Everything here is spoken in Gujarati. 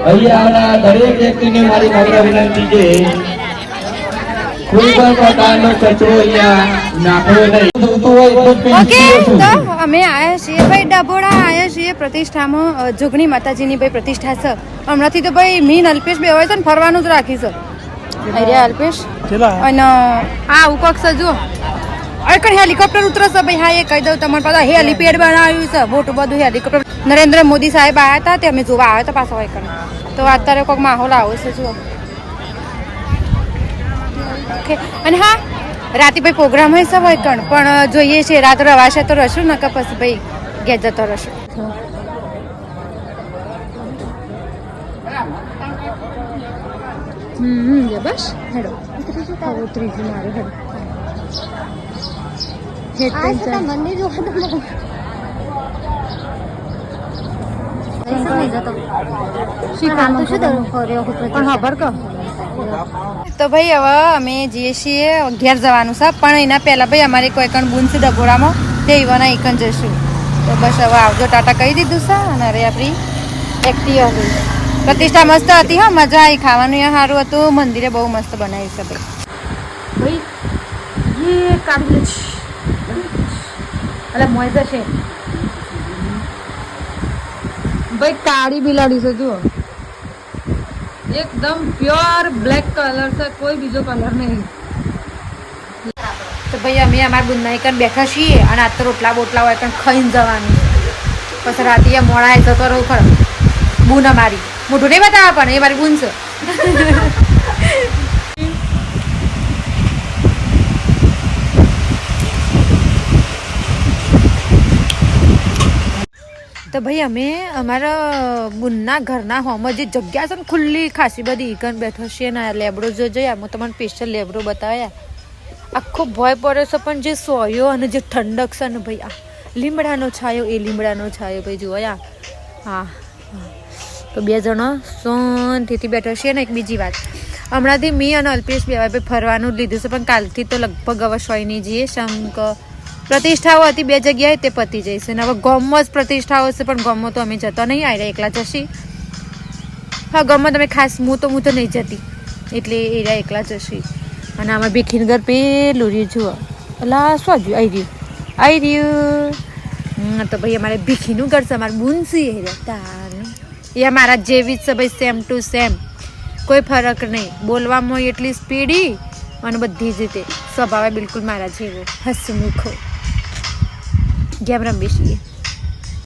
અહીંયા દરેક વ્યક્તિને મારી નમ્ર વિનંતી છે, કોઈ પણ પ્રકારનો કચરો અહીંયા નાખવો નહીં. ઓકે, તો અમે આવ્યા છીએ ભાઈ ડભોડા આવ્યા છીએ પ્રતિષ્ઠામાં. જોગણી માતાજીની ભાઈ પ્રતિષ્ઠા છે હમણાંથી. તો ભાઈ મીન અલ્પેશ બે હોય છે ને ફરવાનું જ રાખી છે. અરે અલ્પેશ અને આ ઉકોક છે જો અડકણ હેલિકોપ્ટર ઉતરશે ભાઈ. હા એ કહી દઉં તમને પાછા હેલિપેડ બનાવ્યું છે મોટું બધું હેલિકોપ્ટર. નરેન્દ્ર મોદી સાહેબ આવ્યા હતા તે અમે જોવા આવ્યા હતા પાછા હોય. તો અત્યારે કોઈક માહોલ આવો છે જુઓ. ઓકે, અને હા રાતે ભાઈ પ્રોગ્રામ હોય છે વૈકણ પણ જોઈએ છે રાત રવાશે તો રશું ને કે પછી ભાઈ ઘેર જતો રશું. બસ હેડો ત્રીજું મારું હેડો મંદિર તો ભાઈ હવે અમે જઈએ છીએ ઘેર જવાનું છે પણ એના પહેલા ભાઈ અમારે કોઈ કણ બુન છે ડભોડામાં તે ઈવાના એકન જશું. તો બસ હવે આવજો ટાટા કહી દીધું છે. અને અરે આપણી એક્ટિવ હતી પ્રતિષ્ઠા મસ્ત હતી. હા મજા આવી, ખાવાનું સારું હતું, મંદિરે બહુ મસ્ત બનાવ્યું છે ભાઈ. ભાઈ કાઢી એટલે મોય છે ભાઈ. કાળી બિલાડી છે જુઓ, એકદમ પ્યોર બ્લેક કલર છે, કોઈ બીજો કલર નહીં. તો ભાઈ અમે અમારા બુનના એકન બેઠા છીએ અને આ તો રોટલા બોટલા હોય પણ ખાઈને જવાનું. પછી રાતે મોડા જતો રહું ખરો. બુન અમારી મોઢું નહીં બતાવે પણ એ મારી બુન છે. તો ભાઈ અમે અમારા બુનના ઘરના હોમાં જે જગ્યા છે ને ખુલ્લી ખાસી બધી ઈકન બેઠો છે ને લેબડો જો જોયા. હું તમને સ્પેશિયલ લેબડો બતાવ્યા. આખો ભય પડે છે પણ જે સોયો અને જે ઠંડક છે ને ભાઈ આ લીમડાનો છાયો એ લીમડાનો છાયો ભાઈ જોયા. હા તો બે જણો શાંતિથી બેઠો છે ને. એક બીજી વાત હમણાંથી મી અને અલ્પેશ બે ભાઈ ફરવાનું જ લીધું છે પણ કાલથી તો લગભગ હવે સોયની જઈએ. શંક પ્રતિષ્ઠાઓ હતી બે જગ્યાએ તે પતી જઈશે ને હવે ગામમાં જ પ્રતિષ્ઠાઓ છે પણ ગામમાં તો અમે જતો નહીં. આવી એકલા જશી. હા ગામમાં તમે ખાસ હું તો નહીં જતી એટલે એરા એકલા જશી. અને આમાં ભીખીન ઘર પેલું રહ્યું જુઓ. એટલે શું જ્યું આવી રહ્યું. તો ભાઈ અમારે ભીખીનું ઘર છે, અમારે બુનસી એ મારા જેવી જ છે ભાઈ, સેમ ટુ સેમ, કોઈ ફરક નહીં. બોલવામાં એટલી સ્પીડી અને બધી જ રીતે સ્વભાવે બિલકુલ મારા જેવો હસમુખો. ગેમ રમીએ છીએ.